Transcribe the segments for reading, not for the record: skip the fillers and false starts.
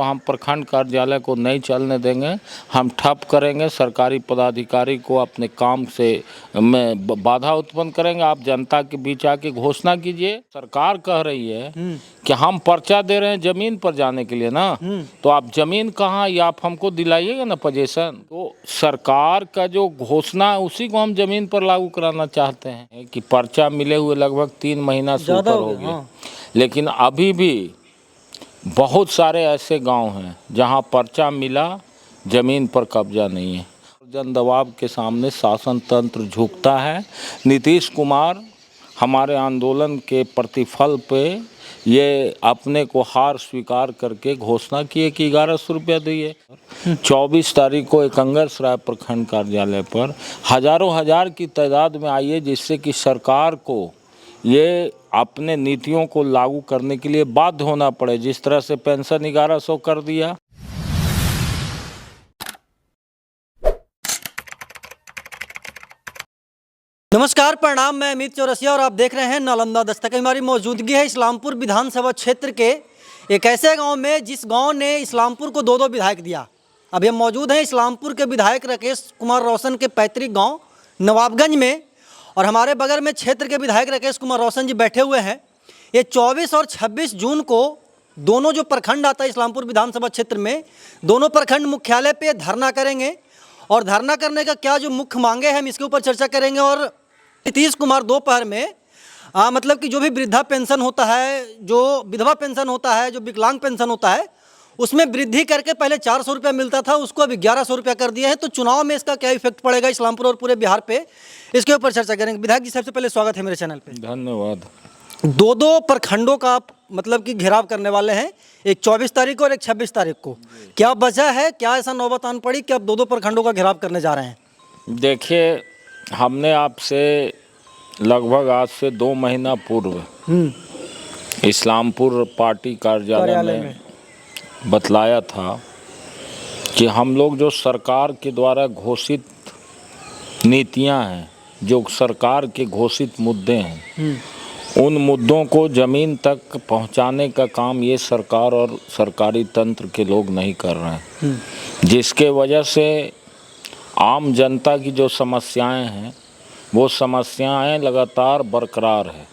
हम प्रखंड कार्यालय को नहीं चलने देंगे, हम ठप करेंगे, सरकारी पदाधिकारी को अपने काम से में बाधा उत्पन्न करेंगे। आप जनता के बीच आके घोषणा कीजिए। सरकार कह रही है कि हम पर्चा दे रहे हैं जमीन पर जाने के लिए ना, तो आप जमीन कहाँ, या आप हमको दिलाइएगा ना पोजीशन। तो सरकार का जो घोषणा है उसी को हम जमीन पर लागू कराना चाहते हैं कि पर्चा मिले हुए लगभग 3 महीना से ऊपर हो गया, लेकिन अभी भी बहुत सारे ऐसे गांव हैं जहां पर्चा मिला, जमीन पर कब्जा नहीं है। जन दबाव के सामने शासन तंत्र झुकता है। नीतीश कुमार हमारे आंदोलन के प्रतिफल पे ये अपने को हार स्वीकार करके घोषणा किए कि 1100 रुपया दिए। 24 तारीख को एकंगरसराय प्रखंड कार्यालय पर हजारों हजार की तादाद में आइए, जिससे कि सरकार को ये अपने नीतियों को लागू करने के लिए बाध्य होना पड़े। जिस तरह से पेंशन 1100 कर दिया। नमस्कार, प्रणाम। मैं अमित चौरसिया और आप देख रहे हैं नालंदा दस्तक। हमारी मौजूदगी है इस्लामपुर विधानसभा क्षेत्र के एक ऐसे गांव में जिस गांव ने इस्लामपुर को 2 विधायक दिया। अभी हम मौजूद हैं इस्लामपुर के विधायक राकेश कुमार रोशन के पैतृक गांव नवाबगंज में, और हमारे बगल में क्षेत्र के विधायक राकेश कुमार रोशन जी बैठे हुए हैं। ये 24 और 26 जून को दोनों जो प्रखंड आता है इस्लामपुर विधानसभा क्षेत्र में, दोनों प्रखंड मुख्यालय पे धरना करेंगे। और धरना करने का क्या जो मुख्य मांगे हैं हम इसके ऊपर चर्चा करेंगे। और नीतीश कुमार दोपहर में मतलब कि जो भी वृद्धा पेंशन होता है, जो विधवा पेंशन होता है, जो विकलांग पेंशन होता है, उसमें वृद्धि करके पहले 400 रुपया मिलता था, उसको अभी 1100 रुपया कर दिया है। तो चुनाव में इसका क्या इफेक्ट पड़ेगा इस्लामपुर और पूरे बिहार पे, इसके ऊपर चर्चा करेंगे। विधायक जी, सबसे पहले स्वागत है मेरे चैनल पे। धन्यवाद। 2 प्रखंडों का आप मतलब कि घेराव करने वाले हैं, एक 24 तारीख को और एक 26 तारीख को। क्या वजह है, क्या ऐसा नौबत आन पड़ी कि आप 2 प्रखंडों का घेराव करने जा रहे हैं? देखिए, हमने आपसे लगभग आज से 2 महीना पूर्व इस्लामपुर पार्टी कार्यालय में बतलाया था कि हम लोग जो सरकार के द्वारा घोषित नीतियां हैं, जो सरकार के घोषित मुद्दे हैं, उन मुद्दों को ज़मीन तक पहुंचाने का काम ये सरकार और सरकारी तंत्र के लोग नहीं कर रहे हैं, जिसके वजह से आम जनता की जो समस्याएं हैं वो समस्याएं लगातार बरकरार है।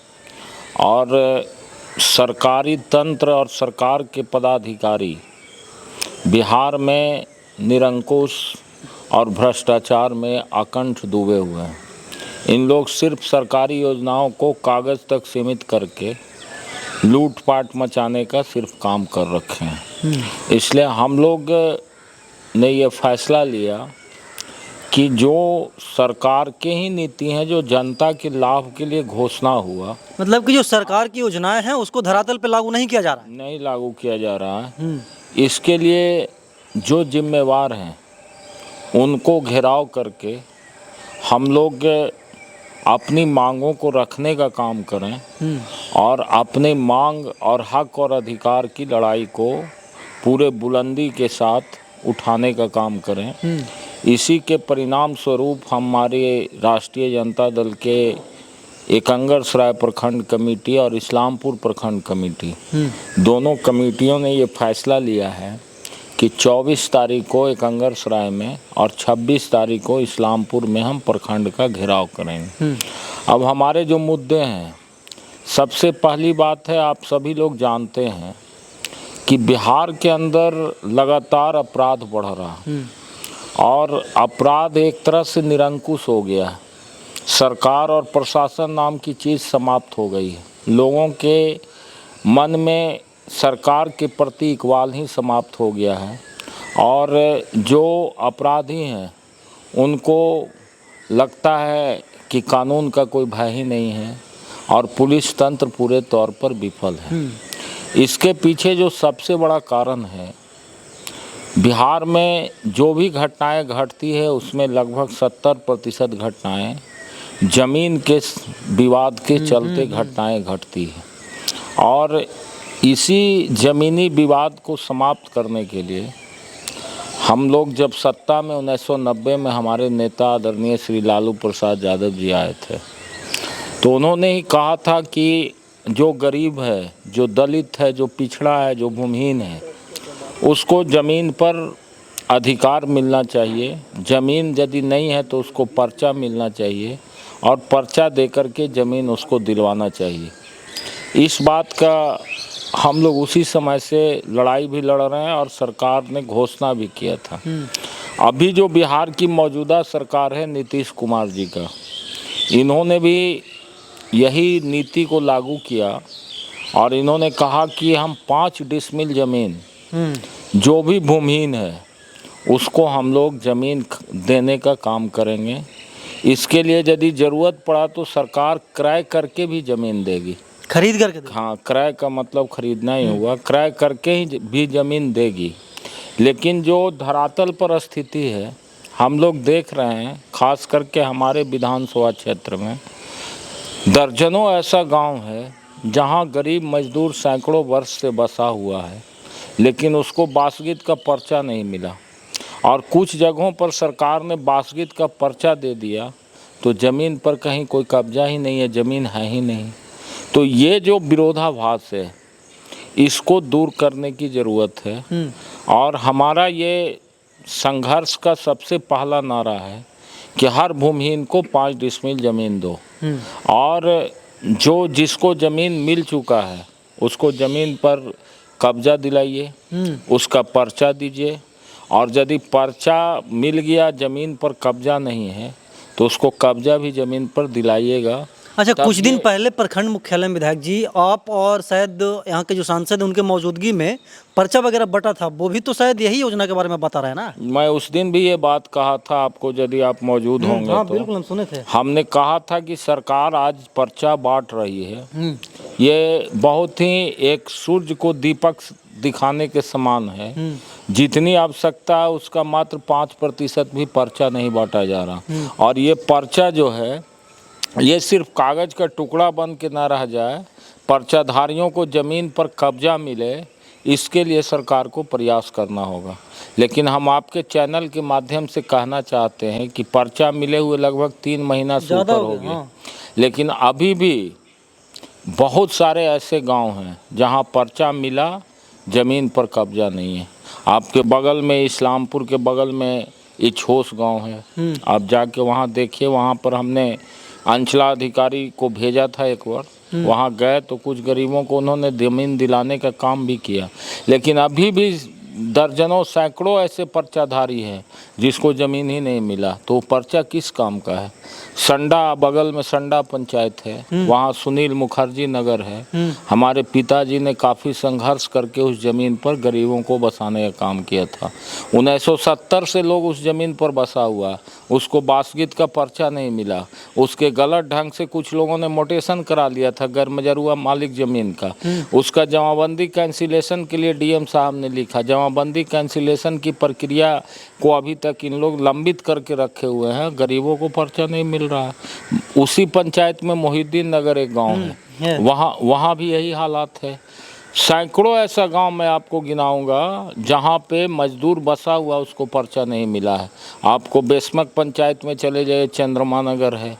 और सरकारी तंत्र और सरकार के पदाधिकारी बिहार में निरंकुश और भ्रष्टाचार में अकंठ डूबे हुए हैं। इन लोग सिर्फ सरकारी योजनाओं को कागज़ तक सीमित करके लूटपाट मचाने का सिर्फ काम कर रखे हैं। इसलिए हम लोग ने ये फैसला लिया कि जो सरकार के ही नीति हैं, जो जनता के लाभ के लिए घोषणा हुआ, मतलब कि जो सरकार की योजनाएं हैं उसको धरातल पे लागू नहीं किया जा रहा है। नहीं लागू किया जा रहा है। इसके लिए जो जिम्मेवार हैं उनको घेराव करके हम लोग अपनी मांगों को रखने का काम करें और अपने मांग और हक और अधिकार की लड़ाई को पूरे बुलंदी के साथ उठाने का काम करें। इसी के परिणाम स्वरूप हमारे राष्ट्रीय जनता दल के एकंगरसराय प्रखंड कमेटी और इस्लामपुर प्रखंड कमेटी, दोनों कमेटियों ने ये फैसला लिया है कि 24 तारीख को एकंगरसराय में और 26 तारीख को इस्लामपुर में हम प्रखंड का घेराव करेंगे। अब हमारे जो मुद्दे हैं, सबसे पहली बात है, आप सभी लोग जानते हैं कि बिहार के अंदर लगातार अपराध बढ़ रहा है और अपराध एक तरह से निरंकुश हो गया है। सरकार और प्रशासन नाम की चीज़ समाप्त हो गई है। लोगों के मन में सरकार के प्रति इकबाल ही समाप्त हो गया है और जो अपराधी हैं उनको लगता है कि कानून का कोई भय ही नहीं है और पुलिस तंत्र पूरे तौर पर विफल है। इसके पीछे जो सबसे बड़ा कारण है, बिहार में जो भी घटनाएं घटती है उसमें लगभग 70% घटनाएं ज़मीन के विवाद के चलते घटनाएं घटती है। और इसी ज़मीनी विवाद को समाप्त करने के लिए हम लोग जब सत्ता में 1990 में हमारे नेता आदरणीय श्री लालू प्रसाद यादव जी आए थे, तो उन्होंने ही कहा था कि जो गरीब है, जो दलित है, जो पिछड़ा है, जो भूमिहीन है, उसको ज़मीन पर अधिकार मिलना चाहिए। ज़मीन यदि नहीं है तो उसको पर्चा मिलना चाहिए और पर्चा दे कर के ज़मीन उसको दिलवाना चाहिए। इस बात का हम लोग उसी समय से लड़ाई भी लड़ रहे हैं और सरकार ने घोषणा भी किया था। अभी जो बिहार की मौजूदा सरकार है नीतीश कुमार जी का, इन्होंने भी यही नीति को लागू किया और इन्होंने कहा कि हम 5 डिसमिल ज़मीन जो भी भूमिहीन है उसको हम लोग ज़मीन देने का काम करेंगे। इसके लिए यदि ज़रूरत पड़ा तो सरकार क्रय करके भी ज़मीन देगी। खरीद करके दे। हाँ, क्रय का मतलब खरीदना ही हुआ, क्रय करके ही भी ज़मीन देगी। लेकिन जो धरातल पर स्थिति है हम लोग देख रहे हैं, खास करके हमारे विधानसभा क्षेत्र में दर्जनों ऐसा गांव है जहां गरीब मजदूर सैकड़ों वर्ष से बसा हुआ है, लेकिन उसको बासगीत का पर्चा नहीं मिला। और कुछ जगहों पर सरकार ने बासगीत का पर्चा दे दिया तो ज़मीन पर कहीं कोई कब्जा ही नहीं है, ज़मीन है ही नहीं। तो ये जो विरोधाभास है इसको दूर करने की ज़रूरत है। और हमारा ये संघर्ष का सबसे पहला नारा है कि हर भूमिहीन को 5 डिसमिल ज़मीन दो और जो जिसको ज़मीन मिल चुका है उसको ज़मीन पर कब्जा दिलाइए, उसका पर्चा दीजिए। और यदि पर्चा मिल गया ज़मीन पर कब्जा नहीं है तो उसको कब्जा भी ज़मीन पर दिलाइएगा। अच्छा, कुछ दिन पहले प्रखंड मुख्यालय में विधायक जी आप और शायद यहाँ के जो सांसद हैं उनके मौजूदगी में पर्चा वगैरह बटा था, वो भी तो शायद यही योजना के बारे में बता रहे हैं ना। मैं उस दिन भी ये बात कहा था आपको, यदि आप मौजूद होंगे हाँ, तो बिल्कुल हम सुने थे। हमने कहा था कि सरकार आज पर्चा बांट रही है। ये बहुत ही एक सूर्य को दीपक दिखाने के समान है। जितनी आवश्यकता है उसका मात्र 5% भी पर्चा नहीं बांटा जा रहा। और ये पर्चा जो है ये सिर्फ कागज़ का टुकड़ा बन के ना रह जाए, पर्चाधारियों को ज़मीन पर कब्जा मिले, इसके लिए सरकार को प्रयास करना होगा। लेकिन हम आपके चैनल के माध्यम से कहना चाहते हैं कि पर्चा मिले हुए लगभग 3 महीना से ऊपर हो गया, लेकिन अभी भी बहुत सारे ऐसे गांव हैं जहां पर्चा मिला, ज़मीन पर कब्जा नहीं है। आपके बगल में इस्लामपुर के बगल में इछोस गांव है, आप जाके वहां देखिए। वहां पर हमने अंचलाधिकारी को भेजा था एक बार, वहाँ गए तो कुछ गरीबों को उन्होंने ज़मीन दिलाने का काम भी किया। लेकिन अभी भी दर्जनों सैकड़ों ऐसे पर्चाधारी हैं जिसको ज़मीन ही नहीं मिला। तो पर्चा किस काम का है? संडा, बगल में संडा पंचायत है, वहाँ सुनील मुखर्जी नगर है। हमारे पिताजी ने काफ़ी संघर्ष करके उस ज़मीन पर गरीबों को बसाने का काम किया था। 1970 से लोग उस ज़मीन पर बसा हुआ, उसको बासगीत का पर्चा नहीं मिला। उसके गलत ढंग से कुछ लोगों ने मोटेशन करा लिया था गैरमजरूआ मालिक ज़मीन का। उसका जमाबंदी कैंसिलेशन के लिए डीएम साहब ने लिखा। जमाबंदी कैंसिलेशन की प्रक्रिया को अभी तक इन लोग लंबित करके रखे हुए हैं, गरीबों को पर्चा नहीं मिल रहा है। उसी पंचायत में मोहिद्दीन नगर एक गांव है, वहाँ भी यही हालात है। सैकड़ों ऐसा गांव मैं आपको गिनाऊंगा जहां पे मजदूर बसा हुआ उसको पर्चा नहीं मिला है। आपको बेसमक पंचायत में चले जाइए, चंद्रमा नगर है,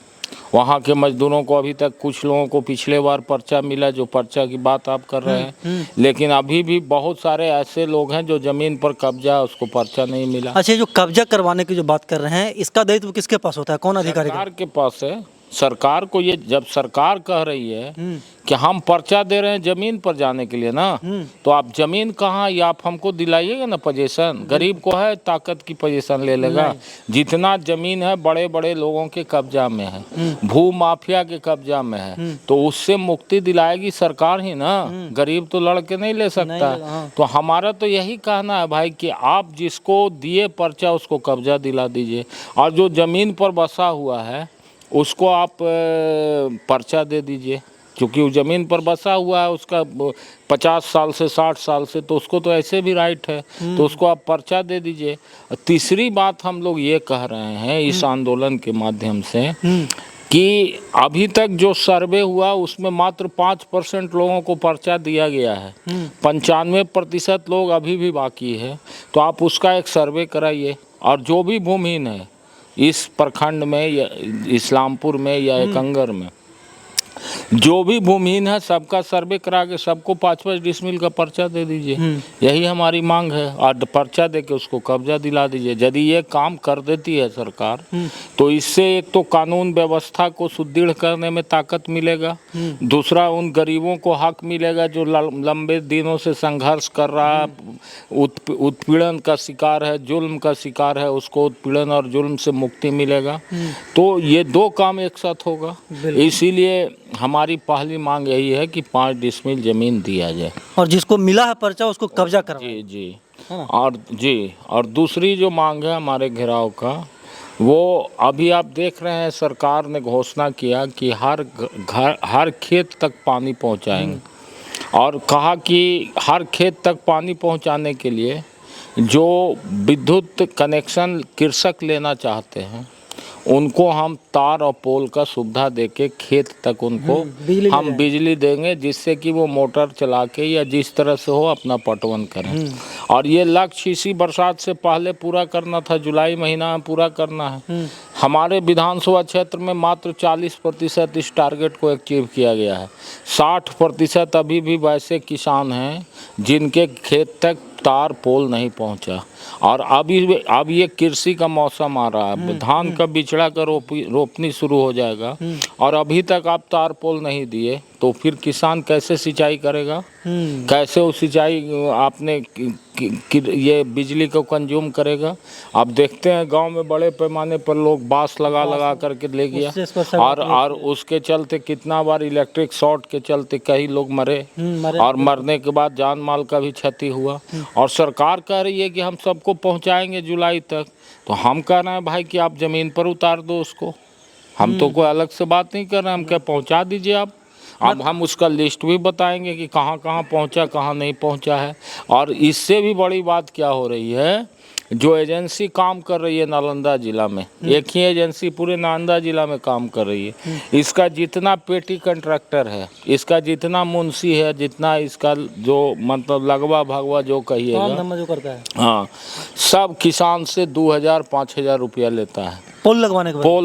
वहाँ के मजदूरों को अभी तक कुछ लोगों को पिछले बार पर्चा मिला, जो पर्चा की बात आप कर रहे हैं। लेकिन अभी भी बहुत सारे ऐसे लोग हैं जो ज़मीन पर कब्जा, उसको पर्चा नहीं मिला। अच्छा, जो कब्जा करवाने की जो बात कर रहे हैं, इसका दायित्व किसके पास होता है, कौन अधिकारी? सरकार के पास है। सरकार को ये, जब सरकार कह रही है कि हम पर्चा दे रहे हैं ज़मीन पर जाने के लिए ना, तो आप ज़मीन कहाँ, या आप हमको दिलाइएगा ना पोजीशन। गरीब को है ताकत की पोजीशन ले लेगा। जितना ज़मीन है बड़े बड़े लोगों के कब्जा में है, भू माफिया के कब्जा में है, तो उससे मुक्ति दिलाएगी सरकार ही ना। गरीब तो लड़के नहीं ले सकता। तो हमारा तो यही कहना है भाई कि आप जिसको दिए पर्चा उसको कब्जा दिला दीजिए, और जो ज़मीन पर बसा हुआ है उसको आप पर्चा दे दीजिए। क्योंकि वो ज़मीन पर बसा हुआ है, उसका 50 साल से 60 साल से, तो उसको तो ऐसे भी राइट है, तो उसको आप पर्चा दे दीजिए। तीसरी बात हम लोग ये कह रहे हैं इस आंदोलन के माध्यम से कि अभी तक जो सर्वे हुआ उसमें मात्र 5% लोगों को पर्चा दिया गया है, 95% लोग अभी भी बाकी है। तो आप उसका एक सर्वे कराइए, और जो भी भूमिहीन है इस प्रखंड में या इस्लामपुर में या एकंगर में, जो भी भूमिहीन है सबका सर्वे करा के सबको 5-5 डिसमिल का पर्चा दे दीजिए। यही हमारी मांग है। और पर्चा दे के उसको कब्जा दिला दीजिए। यदि ये काम कर देती है सरकार तो इससे एक तो कानून व्यवस्था को सुदृढ़ करने में ताकत मिलेगा, दूसरा उन गरीबों को हक मिलेगा जो लंबे दिनों से संघर्ष कर रहा है, उत्पीड़न का शिकार है, जुल्म का शिकार है, उसको उत्पीड़न और जुल्म से मुक्ति मिलेगा। तो ये दो काम एक साथ होगा। इसीलिए हमारी पहली मांग यही है कि 5 डिसमिल जमीन दिया जाए और जिसको मिला है पर्चा उसको कब्जा करवाएं। जी। और दूसरी जो मांग है हमारे घेराव का, वो अभी आप देख रहे हैं सरकार ने घोषणा किया कि हर खेत तक पानी पहुंचाएंगे और कहा कि हर खेत तक पानी पहुंचाने के लिए जो विद्युत कनेक्शन कृषक लेना चाहते हैं उनको हम तार और पोल का सुविधा देके खेत तक उनको हम बिजली देंगे, जिससे कि वो मोटर चला के या जिस तरह से हो अपना पटवन करें। और ये लक्ष्य इसी बरसात से पहले पूरा करना था, जुलाई महीना में पूरा करना है। हमारे विधानसभा क्षेत्र में मात्र 40% इस टारगेट को अचीव किया गया है। 60% अभी भी वैसे किसान हैं जिनके खेत तक तार पोल नहीं पहुंचा। और अब ये कृषि का मौसम आ रहा है, धान का बिचड़ा का रोपनी शुरू हो जाएगा और अभी तक आप तार पोल नहीं दिए तो फिर किसान कैसे सिंचाई करेगा, कैसे वो सिंचाई आपने ये बिजली को कंज्यूम करेगा। आप देखते हैं गांव में बड़े पैमाने पर लोग बांस लगा करके ले गया और उसके चलते कितना बार इलेक्ट्रिक शॉर्ट के चलते कई लोग मरे और मरने के बाद जान माल का भी क्षति हुआ। और सरकार कह रही है कि हम सबको पहुंचाएंगे जुलाई तक, तो हम कह रहे हैं भाई कि आप ज़मीन पर उतार दो उसको। हम तो कोई अलग से बात नहीं कर रहे हैं, हम क्या पहुंचा दीजिए आप। अब हम उसका लिस्ट भी बताएंगे कि कहाँ कहाँ पहुंचा, कहाँ नहीं पहुंचा है। और इससे भी बड़ी बात क्या हो रही है, जो एजेंसी काम कर रही है नालंदा जिला में, एक ही एजेंसी पूरे नालंदा जिला में काम कर रही है। इसका जितना पेटी कंट्रैक्टर है, इसका जितना मुंशी है, जितना इसका जो मतलब लगवा भगवा जो कहिएगा, जो करता है, हाँ, सब किसान से 2000-5000 रुपया लेता है पोल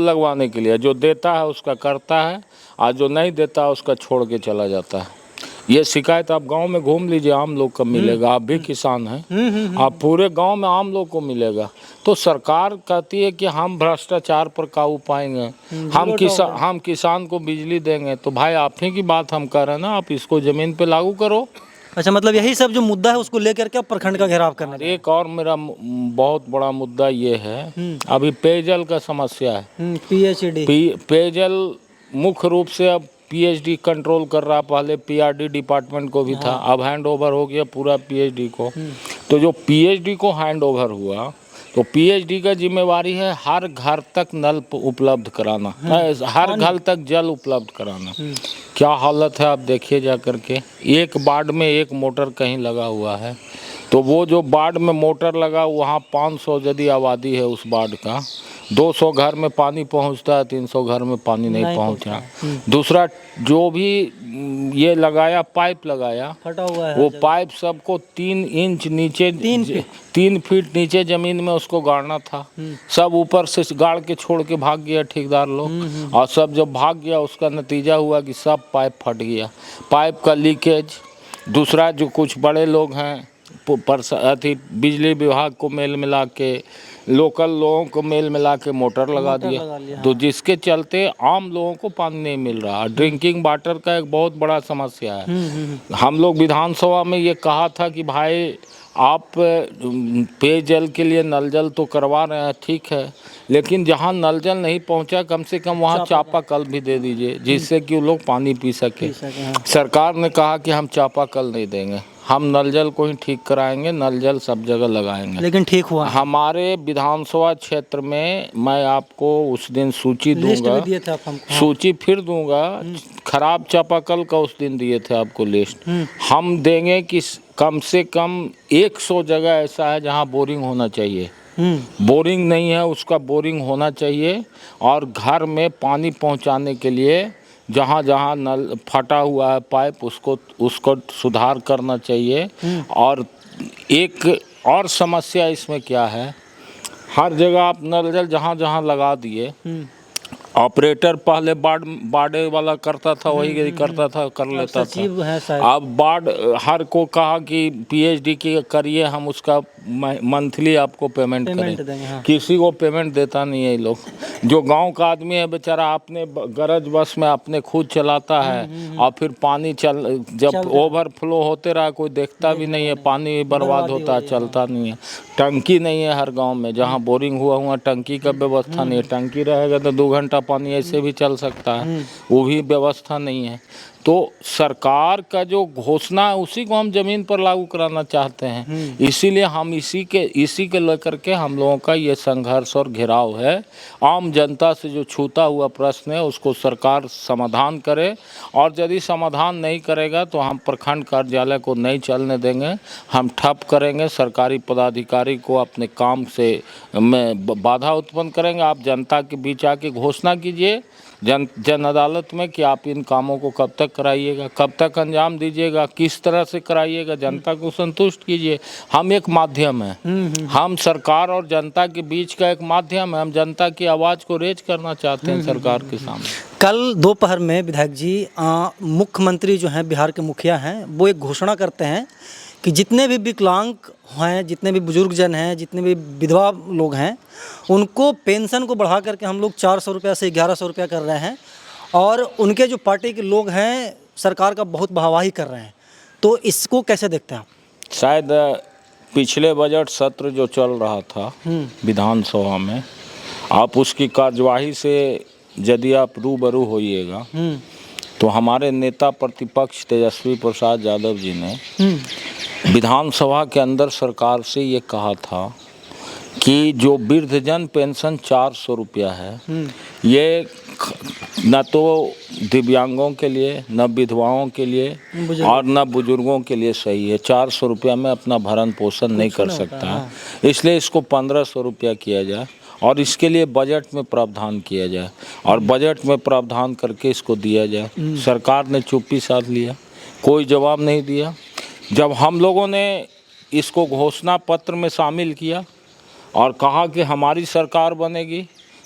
लगवाने के लिए। जो देता है उसका करता है और जो नहीं देता उसका छोड़ के चला जाता है। ये शिकायत आप गांव में घूम लीजिए, आम लोग को मिलेगा। आप भी किसान हैं, आप पूरे गांव में आम लोग को मिलेगा। तो सरकार कहती है कि हम भ्रष्टाचार पर काबू पाएंगे, हम किसान को बिजली देंगे। तो भाई आप ही की बात हम कर रहे हैं ना, आप इसको ज़मीन पे लागू करो। अच्छा, मतलब यही सब जो मुद्दा है उसको लेकर के प्रखंड का घेराव करना है। एक और मेरा बहुत बड़ा मुद्दा ये है, अभी पेयजल का समस्या है। पेयजल मुख्य रूप से अब पीएचडी कंट्रोल कर रहा, पहले पीआरडी डिपार्टमेंट को भी था, अब हैंड ओवर हो गया पूरा पीएचडी को। तो जो पीएचडी को हैंड ओवर हुआ तो पीएचडी का जिम्मेवारी है हर घर तक नल उपलब्ध कराना, हर घर तक जल उपलब्ध कराना। क्या हालत है आप देखिए जा करके, एक वार्ड में एक मोटर कहीं लगा हुआ है। तो वो जो वार्ड में मोटर लगा वहाँ 500 यदि आबादी है उस वार्ड का, 200 घर में पानी पहुँचता है, 300 घर में पानी नहीं पहुँचा। दूसरा जो भी ये लगाया पाइप लगाया फटा हुआ है, वो पाइप सबको 3 इंच नीचे 3 फीट नीचे ज़मीन में उसको गाड़ना था। सब ऊपर से गाड़ के छोड़ के भाग गया ठेकेदार लोग। और सब जब भाग गया उसका नतीजा हुआ कि सब पाइप फट गया, पाइप का लीकेज। दूसरा जो कुछ बड़े लोग हैं बिजली विभाग को मेल मिला के, लोकल लोगों को मेल मिला के मोटर लगा दिया। तो जिसके चलते आम लोगों को पानी नहीं मिल रहा। ड्रिंकिंग वाटर का एक बहुत बड़ा समस्या है। हम लोग विधानसभा में ये कहा था कि भाई आप पेयजल के लिए नल जल तो करवा रहे हैं, ठीक है, लेकिन जहाँ नल जल नहीं पहुँचा कम से कम वहाँ चापाकल भी दे दीजिए, जिससे कि वो लोग पानी पी सके। सरकार ने कहा कि हम चापाकल नहीं देंगे, हम नल जल को ही ठीक कराएंगे, नल जल सब जगह लगाएंगे। लेकिन ठीक हुआ हमारे विधानसभा क्षेत्र में, मैं आपको उस दिन सूची दूंगा, सूची फिर दूंगा। खराब चापाकल का उस दिन दिए थे आपको लिस्ट, हम देंगे कि कम से कम 100 जगह ऐसा है जहां बोरिंग होना चाहिए, बोरिंग नहीं है उसका बोरिंग होना चाहिए। और घर में पानी पहुंचाने के लिए जहाँ जहाँ नल फटा हुआ है पाइप उसको सुधार करना चाहिए। और एक और समस्या इसमें क्या है, हर जगह आप नल जल जहाँ जहाँ लगा दिए, ऑपरेटर पहले बाड़े वाला करता था, वही करता था, कर लेता था। सचिव है शायद। अब बाढ़ हर को कहा कि पीएचडी की करिए, हम उसका मंथली आपको पेमेंट करें। देंगे, हाँ। किसी को पेमेंट देता नहीं है ये लोग। जो गांव का आदमी है बेचारा अपने गरज बस में अपने खुद चलाता है, और फिर पानी जब ओवरफ्लो होते रहा कोई देखता भी नहीं है, पानी बर्बाद होता है, चलता नहीं है। टंकी नहीं है हर गांव में, जहां बोरिंग हुआ टंकी का व्यवस्था नहीं है। टंकी रहेगा तो 2 घंटा पानी ऐसे भी चल सकता है, वो भी व्यवस्था नहीं है। तो सरकार का जो घोषणा है उसी को हम ज़मीन पर लागू कराना चाहते हैं। इसीलिए हम इसी के लेकर के हम लोगों का ये संघर्ष और घेराव है। आम जनता से जो छूता हुआ प्रश्न है उसको सरकार समाधान करे, और यदि समाधान नहीं करेगा तो हम प्रखंड कार्यालय को नहीं चलने देंगे, हम ठप करेंगे। सरकारी पदाधिकारी को अपने काम से में बाधा उत्पन्न करेंगे। आप जनता के बीच आके घोषणा कीजिए जन अदालत में कि आप इन कामों को कब तक कराइएगा, कब तक अंजाम दीजिएगा, किस तरह से कराइएगा, जनता को संतुष्ट कीजिए। हम एक माध्यम हैं, हम सरकार और जनता के बीच का एक माध्यम है। हम जनता की आवाज़ को रेज करना चाहते हैं सरकार के सामने। कल दोपहर में विधायक जी मुख्यमंत्री जो हैं, बिहार के मुखिया हैं, वो एक घोषणा करते हैं कि जितने भी विकलांग हैं, जितने भी बुजुर्ग जन हैं, जितने भी विधवा लोग हैं, उनको पेंशन को बढ़ा करके हम लोग 400 रुपया से 1100 रुपया कर रहे हैं, और उनके जो पार्टी के लोग हैं सरकार का बहुत वाहवाही कर रहे हैं। तो इसको कैसे देखते हैं आप? शायद पिछले बजट सत्र जो चल रहा था विधानसभा में, आप उसकी कार्यवाही से यदि आप रूबरू होइएगा तो हमारे नेता प्रतिपक्ष तेजस्वी प्रसाद यादव जी ने विधानसभा के अंदर सरकार से ये कहा था कि जो वृद्धजन पेंशन 400 रुपया है, ये न तो दिव्यांगों के लिए, न विधवाओं के लिए और न बुजुर्गों के लिए सही है। 400 रुपया में अपना भरण पोषण नहीं कर सकता है, इसलिए इसको 1500 रुपया किया जाए और इसके लिए बजट में प्रावधान किया जाए और बजट में प्रावधान करके इसको दिया जाए। सरकार ने चुप्पी साध लिया, कोई जवाब नहीं दिया। जब हम लोगों ने इसको घोषणा पत्र में शामिल किया और कहा कि हमारी सरकार बनेगी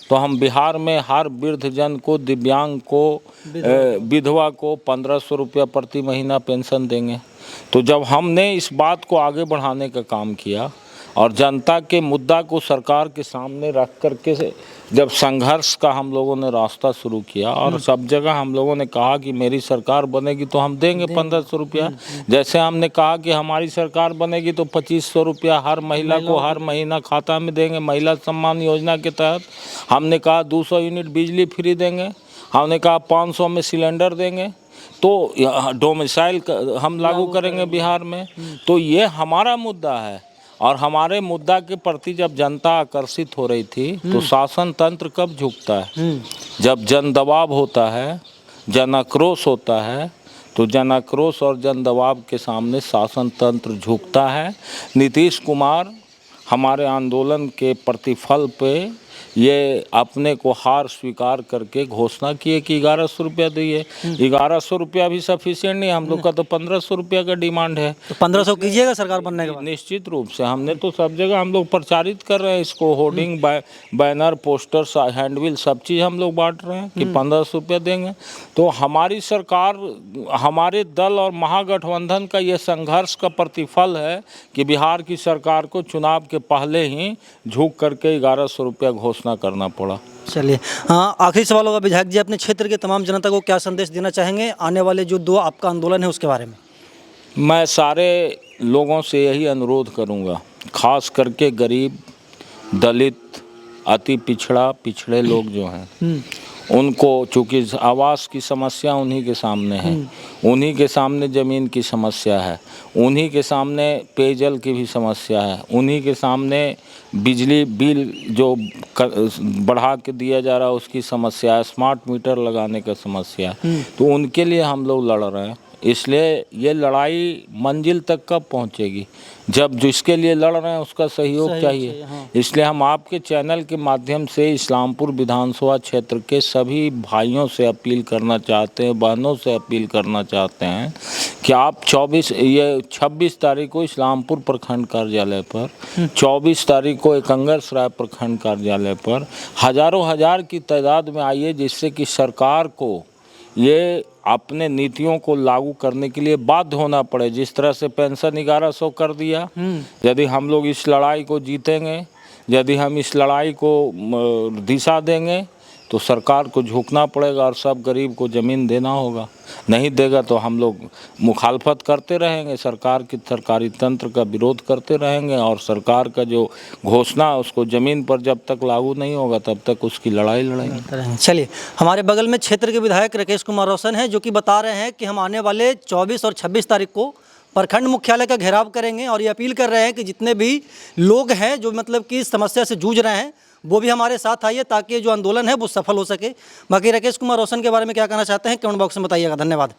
तो हम बिहार में हर वृद्धजन को, दिव्यांग को, विधवा को 1500 रुपया प्रति महीना पेंशन देंगे। तो जब हमने इस बात को आगे बढ़ाने का काम किया और जनता के मुद्दा को सरकार के सामने रख करके जब संघर्ष का हम लोगों ने रास्ता शुरू किया और सब जगह हम लोगों ने कहा कि मेरी सरकार बनेगी तो हम देंगे 1500 रुपया। जैसे हमने कहा कि हमारी सरकार बनेगी तो 2500 रुपया हर महिला को हर महीना खाता में देंगे। महिला सम्मान योजना के तहत हमने कहा 200 यूनिट बिजली फ्री देंगे, हमने कहा 500 में सिलेंडर देंगे, तो डोमिसाइल हम लागू करेंगे बिहार में। तो ये हमारा मुद्दा है और हमारे मुद्दा के प्रति जब जनता आकर्षित हो रही थी तो शासन तंत्र कब झुकता है? जब जन दबाव होता है, जन आक्रोश होता है, तो जन आक्रोश और जन दबाव के सामने शासन तंत्र झुकता है। नीतीश कुमार हमारे आंदोलन के प्रतिफल पे ये अपने को हार स्वीकार करके घोषणा किए कि 1100 रुपया दिए। 1100 रुपया भी सफिशिएंट नहीं, हम लोग का तो 1500 रुपया का डिमांड है। तो 1500 कीजिएगा सरकार बनने के बाद? निश्चित रूप से हमने तो सब जगह हम लोग प्रचारित कर रहे हैं इसको, होर्डिंग, बैनर, पोस्टर्स, हैंडबिल सब चीज़ हम लोग बांट रहे हैं कि 1500 रुपया देंगे। तो हमारी सरकार, हमारे दल और महागठबंधन का ये संघर्ष का प्रतिफल है कि बिहार की सरकार को चुनाव के पहले ही झुक करके 1100 रुपया घोषणा करना पड़ा। चलिए, हाँ, आखिरी सवाल होगा विधायक जी, अपने क्षेत्र के तमाम जनता को क्या संदेश देना चाहेंगे आने वाले जो 2 आपका आंदोलन है उसके बारे में? मैं सारे लोगों से यही अनुरोध करूंगा, खास करके गरीब, दलित, अति पिछड़े लोग जो हैं उनको, चूँकि आवास की समस्या उन्हीं के सामने है, उन्हीं के सामने ज़मीन की समस्या है, उन्हीं के सामने पेयजल की भी समस्या है, उन्हीं के सामने बिजली बिल जो बढ़ा के दिया जा रहा है उसकी समस्या है, स्मार्ट मीटर लगाने का समस्या है। तो उनके लिए हम लोग लड़ रहे हैं। इसलिए ये लड़ाई मंजिल तक कब पहुंचेगी, जब जिसके लिए लड़ रहे हैं उसका सहयोग चाहिए। हाँ। इसलिए हम आपके चैनल के माध्यम से इस्लामपुर विधानसभा क्षेत्र के सभी भाइयों से अपील करना चाहते हैं, बहनों से अपील करना चाहते हैं कि आप 26 तारीख को इस्लामपुर प्रखंड कार्यालय पर, 24 तारीख को एकंगरसराय प्रखंड कार्यालय पर हजारों हजार की तादाद में आइए, जिससे कि सरकार को ये अपने नीतियों को लागू करने के लिए बाध्य होना पड़े। जिस तरह से पेंशन 1100 कर दिया, यदि हम लोग इस लड़ाई को जीतेंगे, यदि हम इस लड़ाई को दिशा देंगे तो सरकार को झुकना पड़ेगा और सब गरीब को ज़मीन देना होगा। नहीं देगा तो हम लोग मुखालफत करते रहेंगे, सरकारी तंत्र का विरोध करते रहेंगे और सरकार का जो घोषणा उसको ज़मीन पर जब तक लागू नहीं होगा तब तक उसकी लड़ाई लड़ेंगे। चलिए, हमारे बगल में क्षेत्र के विधायक राकेश कुमार रोशन हैं, जो कि बता रहे हैं कि हम आने वाले 24 और 26 तारीख को प्रखंड मुख्यालय का घेराव करेंगे और ये अपील कर रहे हैं कि जितने भी लोग हैं जो मतलब कि इस समस्या से जूझ रहे हैं वो भी हमारे साथ आइए, ताकि जो आंदोलन है वो सफल हो सके। बाकी राकेश कुमार रोशन के बारे में क्या कहना चाहते हैं कमेंट बॉक्स में बताइएगा। धन्यवाद।